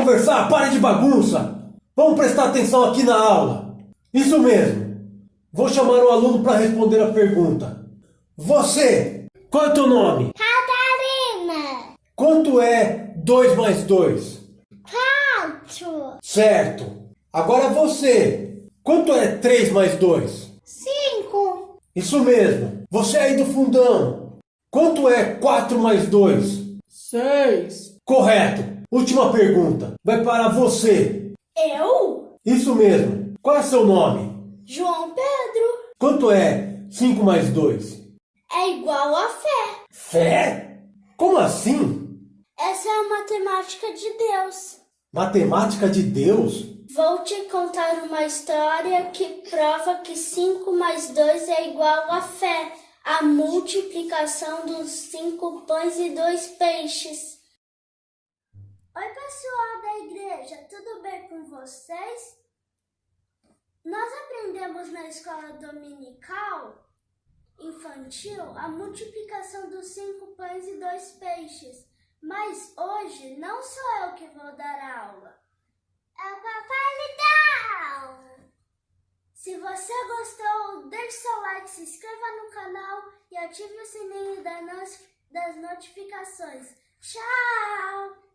conversar, pare de bagunça! Vamos prestar atenção aqui na aula! Isso mesmo! Vou chamar o aluno para responder a pergunta. Você, qual é o teu nome? Catarina. Quanto é 2 mais 2? 4. Certo! Agora você, quanto é 3 mais 2? 5. Isso mesmo! Você aí do fundão, quanto é 4 mais 2? 6. Correto! Última pergunta, vai para você. Eu? Isso mesmo! Qual é seu nome? João Pedro. Quanto é 5 mais 2? É igual a fé. Fé? Como assim? Essa é a matemática de Deus. Matemática de Deus? Vou te contar uma história que prova que 5 mais 2 é igual a fé. A multiplicação dos 5 pães e 2 peixes. Oi, pessoal da igreja, tudo bem com vocês? Nós aprendemos na escola dominical infantil a multiplicação dos 5 pães e 2 peixes. Mas hoje não sou eu que vou dar aula. É o Papai Legal! Se você gostou, deixe seu like, se inscreva no canal e ative o sininho das notificações. Tchau!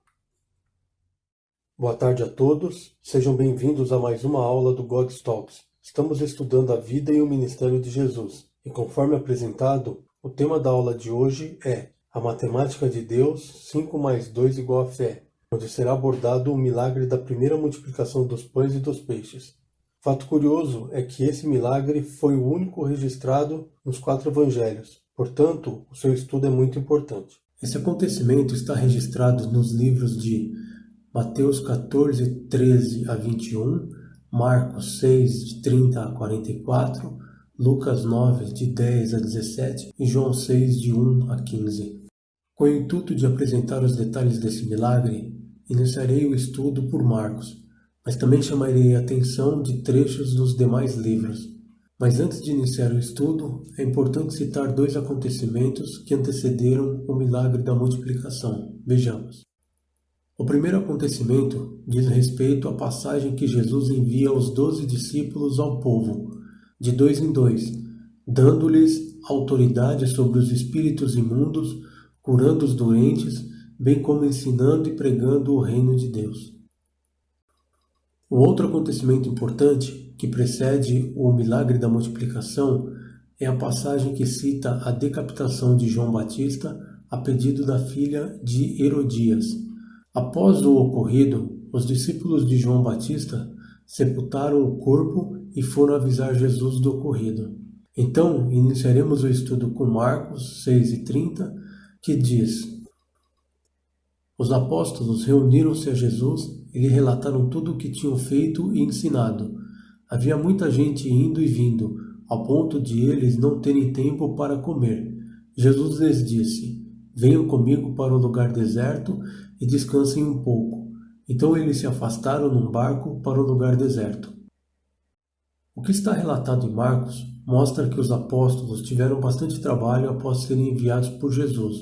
Boa tarde a todos, sejam bem-vindos a mais uma aula do God Talks. Estamos estudando a vida e o ministério de Jesus. E conforme apresentado, o tema da aula de hoje é a matemática de Deus, 5 mais 2 igual a fé, onde será abordado o milagre da primeira multiplicação dos pães e dos peixes. Fato curioso é que esse milagre foi o único registrado nos 4 evangelhos, portanto, o seu estudo é muito importante. Esse acontecimento está registrado nos livros de Mateus 14, 13 a 21, Marcos 6, de 30 a 44, Lucas 9, de 10 a 17 e João 6, de 1 a 15. Com o intuito de apresentar os detalhes desse milagre, iniciarei o estudo por Marcos, mas também chamarei a atenção de trechos dos demais livros. Mas antes de iniciar o estudo, é importante citar 2 acontecimentos que antecederam o milagre da multiplicação. Vejamos. O primeiro acontecimento diz respeito à passagem que Jesus envia os 12 discípulos ao povo, de 2 em 2, dando-lhes autoridade sobre os espíritos imundos, curando os doentes, bem como ensinando e pregando o reino de Deus. O outro acontecimento importante, que precede o milagre da multiplicação, é a passagem que cita a decapitação de João Batista a pedido da filha de Herodias. Após o ocorrido, os discípulos de João Batista sepultaram o corpo e foram avisar Jesus do ocorrido. Então, iniciaremos o estudo com Marcos 6:30, que diz: Os apóstolos reuniram-se a Jesus e lhe relataram tudo o que tinham feito e ensinado. Havia muita gente indo e vindo, ao ponto de eles não terem tempo para comer. Jesus lhes disse: Venham comigo para um lugar deserto e descansem um pouco. Então eles se afastaram num barco para um lugar deserto. O que está relatado em Marcos mostra que os apóstolos tiveram bastante trabalho após serem enviados por Jesus,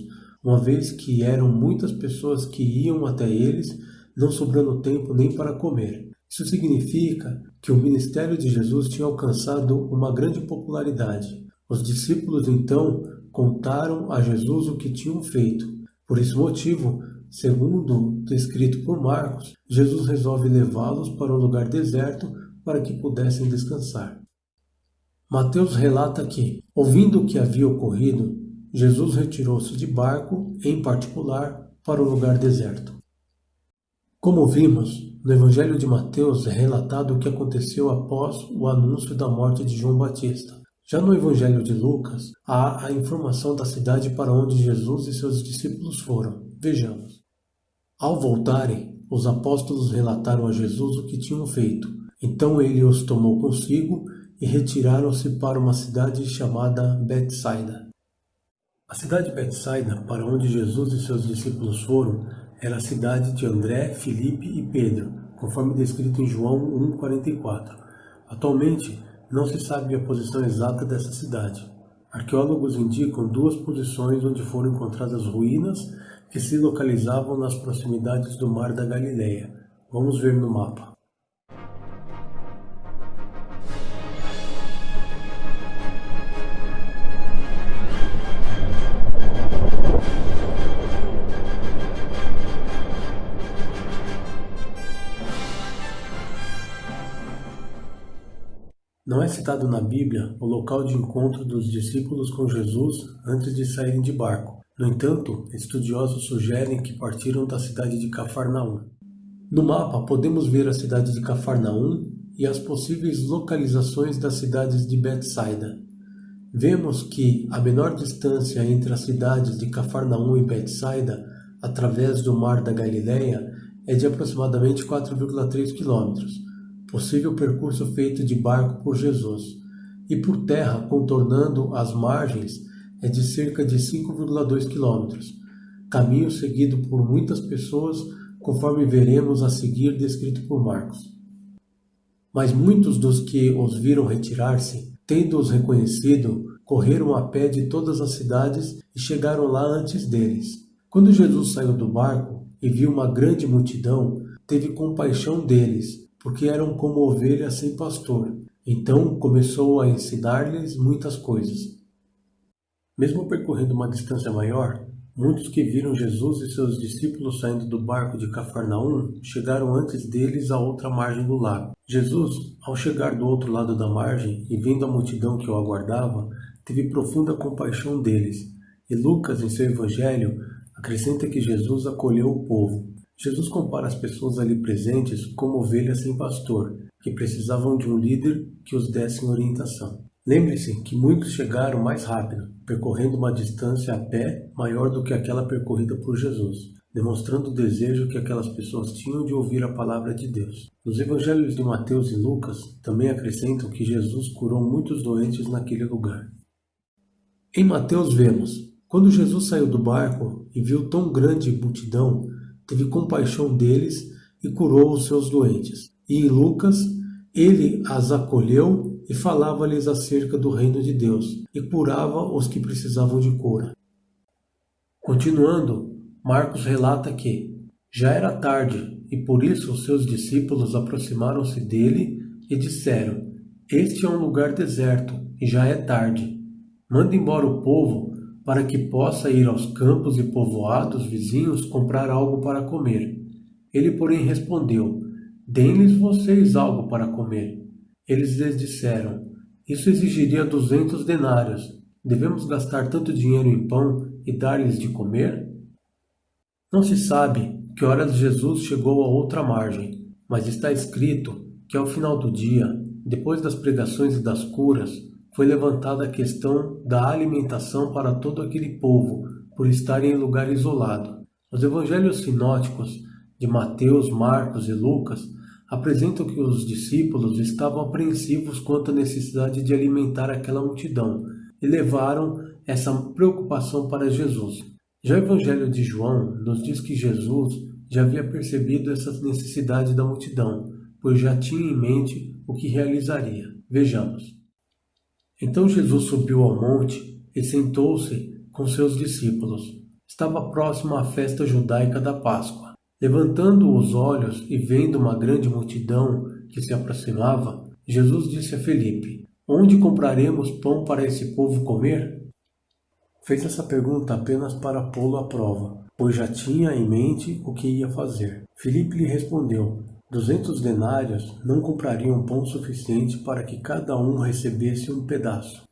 uma vez que eram muitas pessoas que iam até eles, não sobrando tempo nem para comer. Isso significa que o ministério de Jesus tinha alcançado uma grande popularidade. Os discípulos então contaram a Jesus o que tinham feito. Por esse motivo, segundo descrito por Marcos, Jesus resolve levá-los para um lugar deserto para que pudessem descansar. Mateus relata que, ouvindo o que havia ocorrido, Jesus retirou-se de barco, em particular, para um lugar deserto. Como vimos, no Evangelho de Mateus é relatado o que aconteceu após o anúncio da morte de João Batista. Já no Evangelho de Lucas, há a informação da cidade para onde Jesus e seus discípulos foram. Vejamos. Ao voltarem, os apóstolos relataram a Jesus o que tinham feito. Então ele os tomou consigo e retiraram-se para uma cidade chamada Betsaida. A cidade de Betsaida, para onde Jesus e seus discípulos foram, era a cidade de André, Filipe e Pedro, conforme descrito em João 1,44. Atualmente, não se sabe a posição exata dessa cidade. Arqueólogos indicam 2 posições onde foram encontradas ruínas que se localizavam nas proximidades do Mar da Galileia, Vamos ver no mapa. Não é citado na Bíblia o local de encontro dos discípulos com Jesus antes de saírem de barco. No entanto, estudiosos sugerem que partiram da cidade de Cafarnaum. No mapa, podemos ver a cidade de Cafarnaum e as possíveis localizações das cidades de Betsaida. Vemos que a menor distância entre as cidades de Cafarnaum e Betsaida, através do Mar da Galileia, é de aproximadamente 4,3 quilômetros. Possível percurso feito de barco por Jesus, e por terra, contornando as margens, é de cerca de 5,2 quilômetros, caminho seguido por muitas pessoas, conforme veremos a seguir descrito por Marcos. Mas muitos dos que os viram retirar-se, tendo-os reconhecido, correram a pé de todas as cidades e chegaram lá antes deles. Quando Jesus saiu do barco e viu uma grande multidão, teve compaixão deles, porque eram como ovelhas sem pastor. Então começou a ensinar-lhes muitas coisas. Mesmo percorrendo uma distância maior, muitos que viram Jesus e seus discípulos saindo do barco de Cafarnaum chegaram antes deles à outra margem do lago. Jesus, ao chegar do outro lado da margem e vendo a multidão que o aguardava, teve profunda compaixão deles. E Lucas, em seu evangelho, acrescenta que Jesus acolheu o povo. Jesus compara as pessoas ali presentes como ovelhas sem pastor, que precisavam de um líder que os desse orientação. Lembre-se que muitos chegaram mais rápido, percorrendo uma distância a pé maior do que aquela percorrida por Jesus, demonstrando o desejo que aquelas pessoas tinham de ouvir a palavra de Deus. Nos evangelhos de Mateus e Lucas também acrescentam que Jesus curou muitos doentes naquele lugar. Em Mateus vemos, quando Jesus saiu do barco e viu tão grande multidão, teve compaixão deles e curou os seus doentes. E em Lucas, ele as acolheu e falava-lhes acerca do reino de Deus, e curava os que precisavam de cura. Continuando, Marcos relata que já era tarde, e por isso os seus discípulos aproximaram-se dele e disseram: Este é um lugar deserto, e já é tarde. Manda embora o povo, para que possa ir aos campos e povoados vizinhos comprar algo para comer. Ele, porém, respondeu: Deem-lhes vocês algo para comer. Eles lhes disseram: Isso exigiria 200 denários. Devemos gastar tanto dinheiro em pão e dar-lhes de comer? Não se sabe que horas Jesus chegou à outra margem, mas está escrito que ao final do dia, depois das pregações e das curas, foi levantada a questão da alimentação para todo aquele povo, por estarem em lugar isolado. Os evangelhos sinóticos de Mateus, Marcos e Lucas apresentam que os discípulos estavam apreensivos quanto à necessidade de alimentar aquela multidão e levaram essa preocupação para Jesus. Já o evangelho de João nos diz que Jesus já havia percebido essa necessidade da multidão, pois já tinha em mente o que realizaria. Vejamos. Então Jesus subiu ao monte e sentou-se com seus discípulos. Estava próximo à festa judaica da Páscoa. Levantando os olhos e vendo uma grande multidão que se aproximava, Jesus disse a Felipe: Onde compraremos pão para esse povo comer? Fez essa pergunta apenas para pô-lo à prova, pois já tinha em mente o que ia fazer. Felipe lhe respondeu: 200 denários não comprariam pão suficiente para que cada um recebesse um pedaço.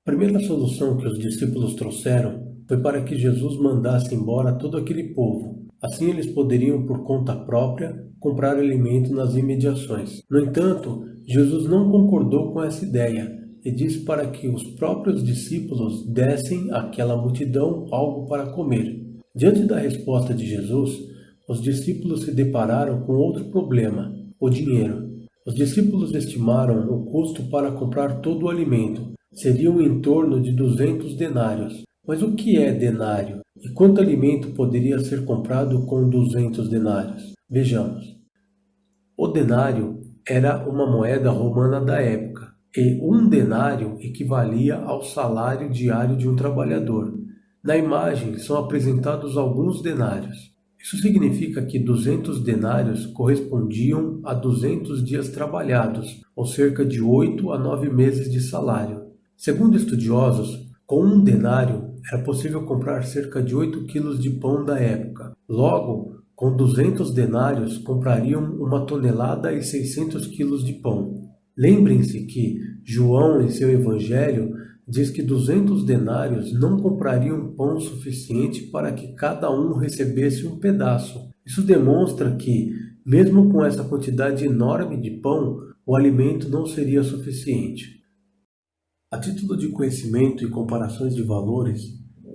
A primeira solução que os discípulos trouxeram foi para que Jesus mandasse embora todo aquele povo. Assim eles poderiam, por conta própria, comprar alimento nas imediações. No entanto, Jesus não concordou com essa ideia e disse para que os próprios discípulos dessem àquela multidão algo para comer. Diante da resposta de Jesus, os discípulos se depararam com outro problema, o dinheiro. Os discípulos estimaram o custo para comprar todo o alimento. Seriam em torno de 200 denários. Mas o que é denário? E quanto alimento poderia ser comprado com 200 denários? Vejamos. O denário era uma moeda romana da época, e um denário equivalia ao salário diário de um trabalhador. Na imagem são apresentados alguns denários. Isso significa que 200 denários correspondiam a 200 dias trabalhados, ou cerca de 8 a 9 meses de salário. Segundo estudiosos, com um denário era possível comprar cerca de 8 quilos de pão da época. Logo, com 200 denários comprariam 1,6 quilos de pão. Lembrem-se que João, em seu evangelho, diz que 200 denários não comprariam pão suficiente para que cada um recebesse um pedaço. Isso demonstra que, mesmo com essa quantidade enorme de pão, o alimento não seria suficiente. A título de conhecimento e comparações de valores,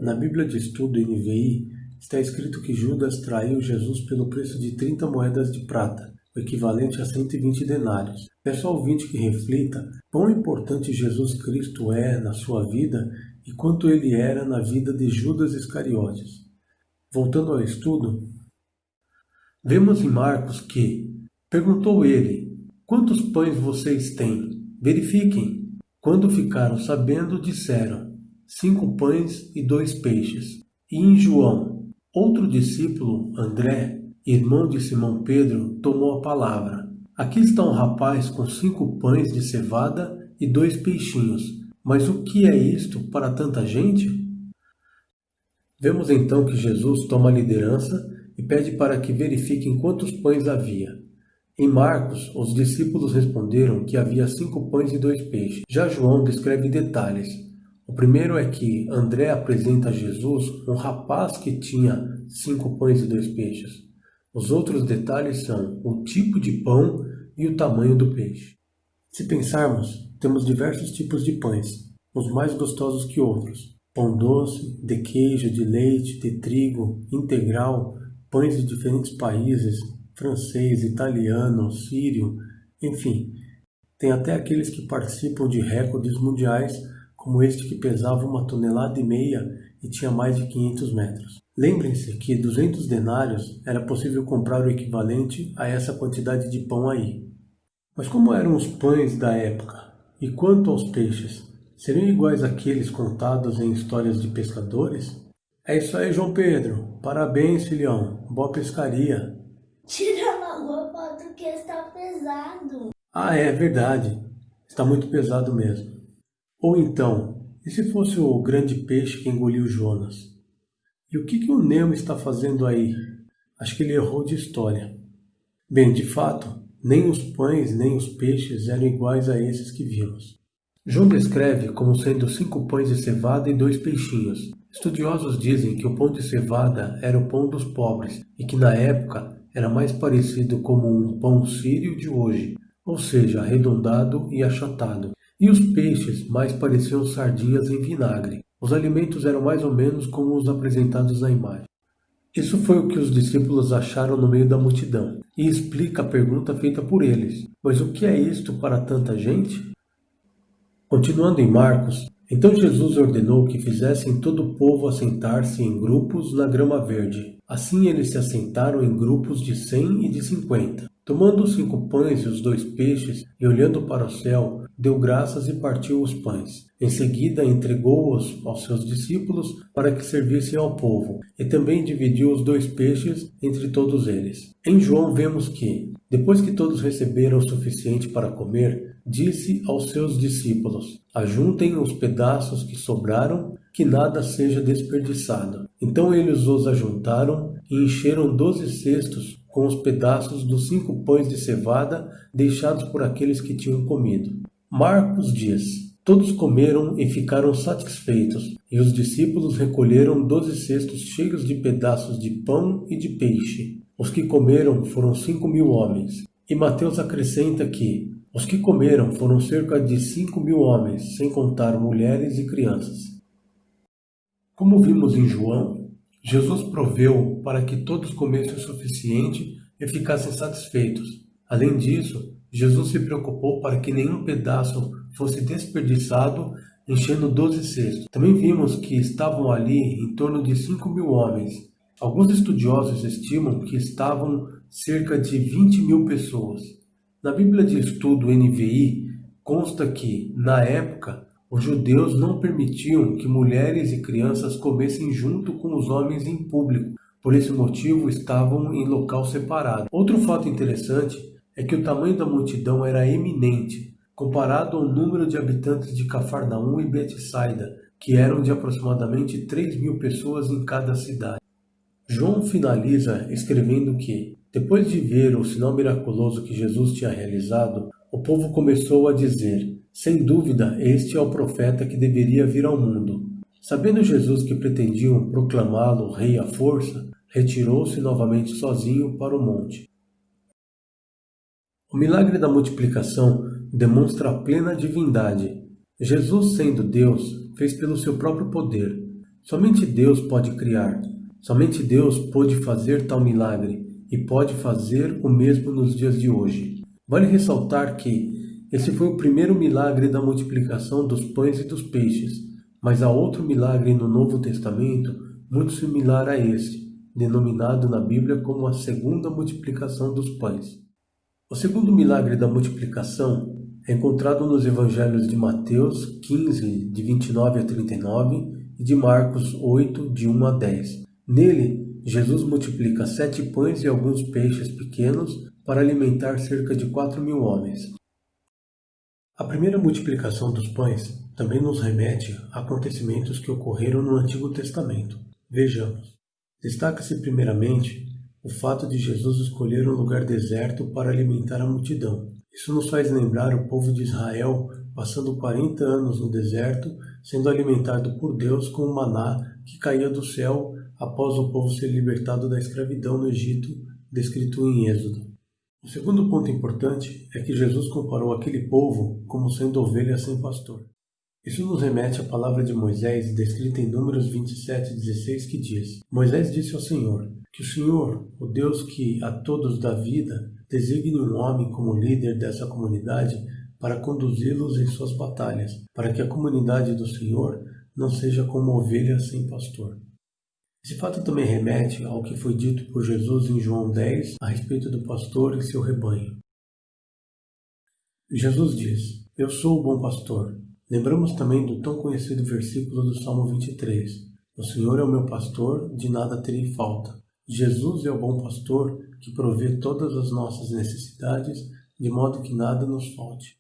na Bíblia de Estudo NVI está escrito que Judas traiu Jesus pelo preço de 30 moedas de prata, o equivalente a 120 denários. Peço ao ouvinte que reflita quão importante Jesus Cristo é na sua vida e quanto ele era na vida de Judas Iscariotes. Voltando ao estudo, vemos em Marcos que perguntou ele: quantos pães vocês têm? Verifiquem. Quando ficaram sabendo, disseram: 5 pães e 2 peixes. E em João, outro discípulo, André, irmão de Simão Pedro, tomou a palavra. Aqui está um rapaz com 5 pães de cevada e 2 peixinhos. Mas o que é isto para tanta gente? Vemos então que Jesus toma a liderança e pede para que verifiquem quantos pães havia. Em Marcos, os discípulos responderam que havia 5 pães e 2 peixes. Já João descreve detalhes. O primeiro é que André apresenta a Jesus um rapaz que tinha 5 pães e 2 peixes. Os outros detalhes são o tipo de pão e o tamanho do peixe. Se pensarmos, temos diversos tipos de pães, uns mais gostosos que outros. Pão doce, de queijo, de leite, de trigo, integral, pães de diferentes países, francês, italiano, sírio, enfim. Tem até aqueles que participam de recordes mundiais, como este que pesava 1,5 toneladas e tinha mais de 500 metros. Lembrem-se que 200 denários era possível comprar o equivalente a essa quantidade de pão aí. Mas como eram os pães da época? E quanto aos peixes? Seriam iguais àqueles contados em histórias de pescadores? É isso aí, João Pedro. Parabéns, filhão. Boa pescaria. Tira a roupa do que está pesado. Ah, é verdade. Está muito pesado mesmo. Ou então, e se fosse o grande peixe que engoliu Jonas? E o que o Nemo está fazendo aí? Acho que ele errou de história. Bem, de fato, nem os pães nem os peixes eram iguais a esses que vimos. João descreve como sendo 5 pães de cevada e 2 peixinhos. Estudiosos dizem que o pão de cevada era o pão dos pobres e que na época era mais parecido como um pão sírio de hoje, ou seja, arredondado e achatado. E os peixes mais pareciam sardinhas em vinagre. Os alimentos eram mais ou menos como os apresentados na imagem. Isso foi o que os discípulos acharam no meio da multidão, e explica a pergunta feita por eles. Mas o que é isto para tanta gente? Continuando em Marcos, então Jesus ordenou que fizessem todo o povo assentar-se em grupos na grama verde. Assim eles se assentaram em grupos de 100 e de 50. Tomando os 5 pães e os 2 peixes, e olhando para o céu, deu graças e partiu os pães. Em seguida entregou-os aos seus discípulos para que servissem ao povo, e também dividiu os 2 peixes entre todos eles. Em João vemos que, depois que todos receberam o suficiente para comer, disse aos seus discípulos: ajuntem os pedaços que sobraram, que nada seja desperdiçado. Então eles os ajuntaram e encheram 12 cestos com os pedaços dos 5 pães de cevada deixados por aqueles que tinham comido. Marcos diz: todos comeram e ficaram satisfeitos, e os discípulos recolheram 12 cestos cheios de pedaços de pão e de peixe. Os que comeram foram 5.000 homens. E Mateus acrescenta que os que comeram foram cerca de 5.000 homens, sem contar mulheres e crianças. Como vimos em João, Jesus proveu para que todos comessem o suficiente e ficassem satisfeitos. Além disso, Jesus se preocupou para que nenhum pedaço fosse desperdiçado, enchendo 12 cestos. Também vimos que estavam ali em torno de 5.000 homens. Alguns estudiosos estimam que estavam cerca de 20.000 pessoas. Na Bíblia de Estudo NVI consta que, na época, os judeus não permitiam que mulheres e crianças comessem junto com os homens em público, Por esse motivo, estavam em local separado. Outro fato interessante é que o tamanho da multidão era eminente, comparado ao número de habitantes de Cafarnaum e Betsaida, que eram de aproximadamente 3.000 pessoas em cada cidade. João finaliza escrevendo que, depois de ver o sinal miraculoso que Jesus tinha realizado, o povo começou a dizer: sem dúvida, este é o profeta que deveria vir ao mundo. Sabendo Jesus que pretendiam proclamá-lo rei à força, retirou-se novamente sozinho para o monte. O milagre da multiplicação demonstra a plena divindade. Jesus, sendo Deus, fez pelo seu próprio poder. Somente Deus pode criar. Somente Deus pôde fazer tal milagre e pode fazer o mesmo nos dias de hoje. Vale ressaltar que esse foi o primeiro milagre da multiplicação dos pães e dos peixes, mas há outro milagre no Novo Testamento muito similar a este, denominado na Bíblia como a segunda multiplicação dos pães. O segundo milagre da multiplicação é encontrado nos evangelhos de Mateus 15, de 29 a 39 e de Marcos 8, de 1 a 10. Nele, Jesus multiplica 7 pães e alguns peixes pequenos para alimentar cerca de 4.000 homens. A primeira multiplicação dos pães também nos remete a acontecimentos que ocorreram no Antigo Testamento. Vejamos. Destaca-se primeiramente o fato de Jesus escolher um lugar deserto para alimentar a multidão. Isso nos faz lembrar o povo de Israel passando 40 anos no deserto, sendo alimentado por Deus com o maná que caía do céu após o povo ser libertado da escravidão no Egito, descrito em Êxodo. O segundo ponto importante é que Jesus comparou aquele povo como sendo ovelhas sem pastor. Isso nos remete à palavra de Moisés, descrita em Números 27:16, que diz: Moisés disse ao Senhor, que o Senhor, o Deus que a todos dá vida, designe um homem como líder dessa comunidade para conduzi-los em suas batalhas, para que a comunidade do Senhor não seja como ovelha sem pastor. Esse fato também remete ao que foi dito por Jesus em João 10 a respeito do pastor e seu rebanho. Jesus diz: Eu sou o bom pastor. Lembramos também do tão conhecido versículo do Salmo 23. O Senhor é o meu pastor, de nada terei falta. Jesus é o bom pastor que provê todas as nossas necessidades, de modo que nada nos falte.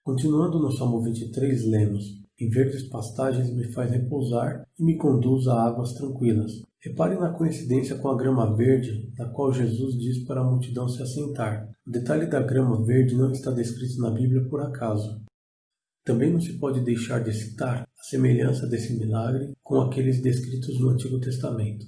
Continuando no Salmo 23, lemos: Em verdes pastagens me faz repousar e me conduz a águas tranquilas. Repare na coincidência com a grama verde, da qual Jesus diz para a multidão se assentar. O detalhe da grama verde não está descrito na Bíblia por acaso. Também não se pode deixar de citar a semelhança desse milagre com aqueles descritos no Antigo Testamento.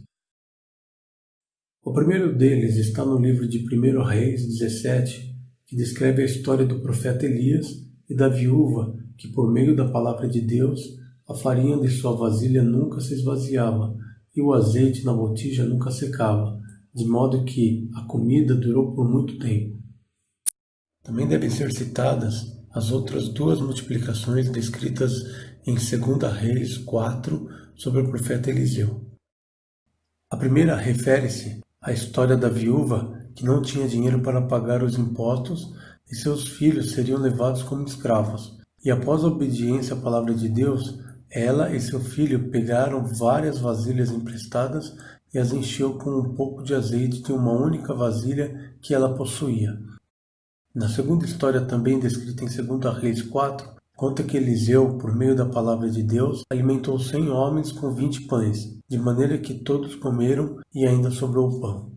O primeiro deles está no livro de 1 Reis 17, que descreve a história do profeta Elias e da viúva que, por meio da palavra de Deus, a farinha de sua vasilha nunca se esvaziava e o azeite na botija nunca secava, de modo que a comida durou por muito tempo. Também devem ser citadas as outras duas multiplicações descritas em 2 Reis 4 sobre o profeta Eliseu. A primeira refere-se à história da viúva que não tinha dinheiro para pagar os impostos e seus filhos seriam levados como escravos. E após a obediência à palavra de Deus, ela e seu filho pegaram várias vasilhas emprestadas e as encheu com um pouco de azeite de uma única vasilha que ela possuía. Na segunda história, também descrita em 2 Reis 4, conta que Eliseu, por meio da palavra de Deus, alimentou 100 homens com 20 pães, de maneira que todos comeram e ainda sobrou pão.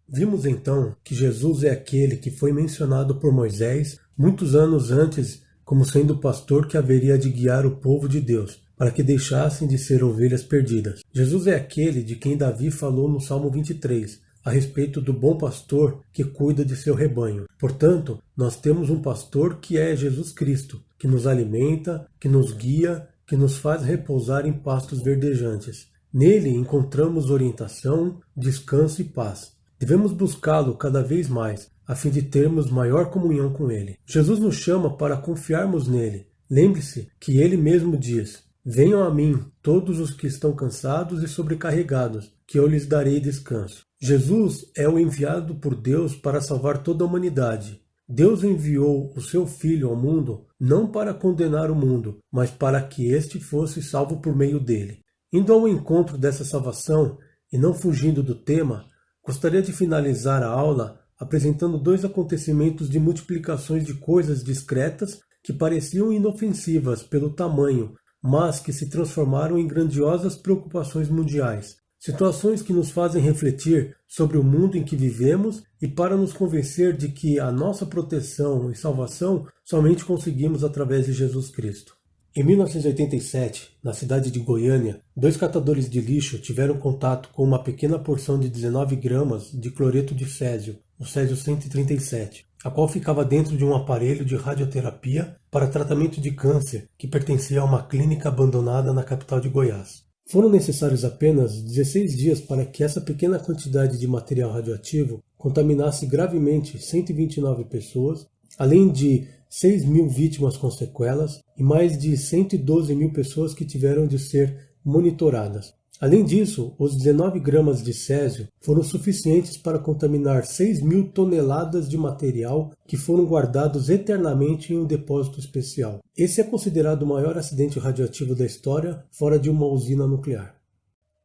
Vimos então que Jesus é aquele que foi mencionado por Moisés muitos anos antes como sendo o pastor que haveria de guiar o povo de Deus, para que deixassem de ser ovelhas perdidas. Jesus é aquele de quem Davi falou no Salmo 23, a respeito do bom pastor que cuida de seu rebanho. Portanto, nós temos um pastor que é Jesus Cristo, que nos alimenta, que nos guia, que nos faz repousar em pastos verdejantes. Nele encontramos orientação, descanso e paz. Devemos buscá-lo cada vez mais, a fim de termos maior comunhão com ele. Jesus nos chama para confiarmos nele. Lembre-se que ele mesmo diz: Venham a mim, todos os que estão cansados e sobrecarregados, que eu lhes darei descanso. Jesus é o enviado por Deus para salvar toda a humanidade. Deus enviou o seu Filho ao mundo não para condenar o mundo, mas para que este fosse salvo por meio dele. Indo ao encontro dessa salvação e não fugindo do tema, gostaria de finalizar a aula apresentando 2 acontecimentos de multiplicações de coisas discretas que pareciam inofensivas pelo tamanho, mas que se transformaram em grandiosas preocupações mundiais. Situações que nos fazem refletir sobre o mundo em que vivemos e para nos convencer de que a nossa proteção e salvação somente conseguimos através de Jesus Cristo. Em 1987, na cidade de Goiânia, 2 catadores de lixo tiveram contato com uma pequena porção de 19 gramas de cloreto de césio, o césio 137, a qual ficava dentro de um aparelho de radioterapia para tratamento de câncer que pertencia a uma clínica abandonada na capital de Goiás. Foram necessários apenas 16 dias para que essa pequena quantidade de material radioativo contaminasse gravemente 129 pessoas, além de 6.000 vítimas com sequelas e mais de 112.000 pessoas que tiveram de ser monitoradas. Além disso, os 19 gramas de césio foram suficientes para contaminar 6.000 toneladas de material que foram guardados eternamente em um depósito especial. Esse é considerado o maior acidente radioativo da história, fora de uma usina nuclear.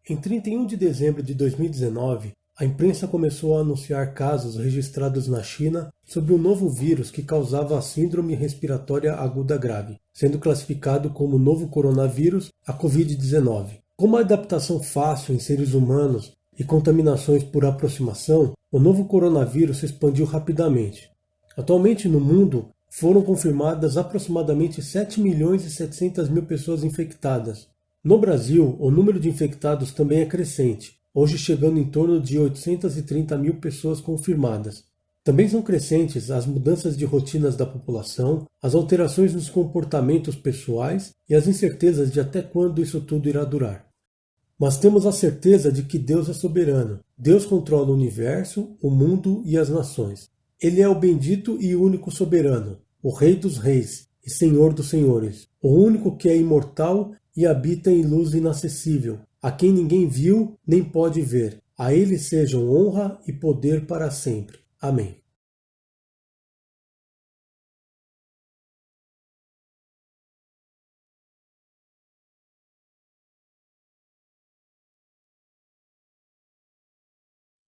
Em 31 de dezembro de 2019, a imprensa começou a anunciar casos registrados na China sobre um novo vírus que causava a síndrome respiratória aguda grave, sendo classificado como novo coronavírus, a Covid-19. Com uma adaptação fácil em seres humanos e contaminações por aproximação, o novo coronavírus se expandiu rapidamente. Atualmente no mundo foram confirmadas aproximadamente 7.700.000 pessoas infectadas. No Brasil, o número de infectados também é crescente, hoje chegando em torno de 830.000 pessoas confirmadas. Também são crescentes as mudanças de rotinas da população, as alterações nos comportamentos pessoais e as incertezas de até quando isso tudo irá durar. Mas temos a certeza de que Deus é soberano. Deus controla o universo, o mundo e as nações. Ele é o bendito e único soberano, o Rei dos reis e Senhor dos senhores, o único que é imortal e habita em luz inacessível, a quem ninguém viu nem pode ver. A ele sejam honra e poder para sempre. Amém.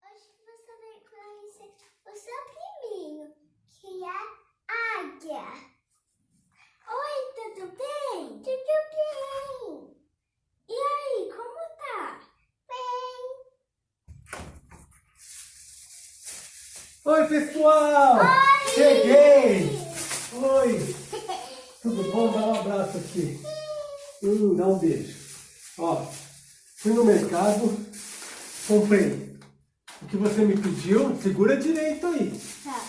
Hoje você vai conhecer o seu priminho, que é águia. Oi, tudo bem? Tudo bem. E aí, como tá? Bem. Oi, pessoal! Oi! Cheguei! Oi! Tudo bom? Dá um abraço aqui. Dá um beijo. Ó, fui no mercado, comprei o que você me pediu. Segura direito aí. Tá.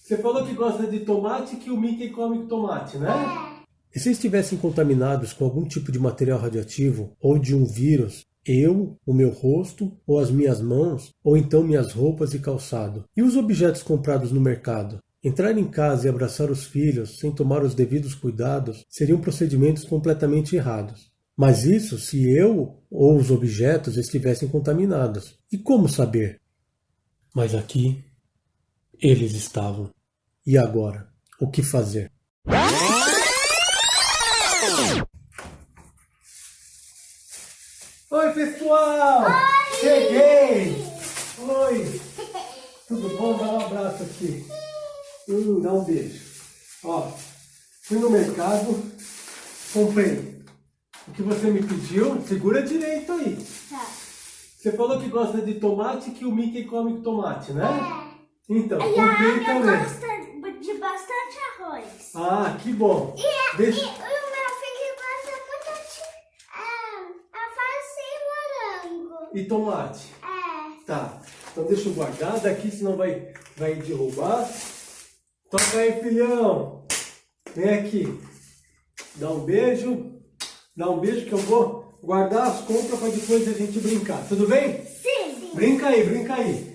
Você falou que gosta de tomate, que o Mickey come tomate, né? É. E se estivessem contaminados com algum tipo de material radioativo ou de um vírus, eu, o meu rosto, ou as minhas mãos, ou então minhas roupas e calçado? E os objetos comprados no mercado? Entrar em casa e abraçar os filhos sem tomar os devidos cuidados seriam procedimentos completamente errados. Mas isso se eu ou os objetos estivessem contaminados. E como saber? Mas aqui, eles estavam. E agora, o que fazer? Oi, pessoal! Oi! Cheguei! Oi! Tudo bom? Dá um abraço aqui. Dá um beijo. Ó, fui no mercado, comprei o que você me pediu. Segura direito aí. Tá. Você falou que gosta de tomate, que o Mickey come tomate, né? É. Então, E a comprei águia também. gosta de bastante arroz. Ah, que bom. E Deixa... o meu filho gosta muito de alface e morango. E tomate. É. Tá, então deixa eu guardar daqui, senão vai derrubar. Toca aí, filhão. Vem aqui. Dá um beijo. Dá um beijo que eu vou guardar as compras para depois a gente brincar. Tudo bem? Sim. Brinca aí, brinca aí.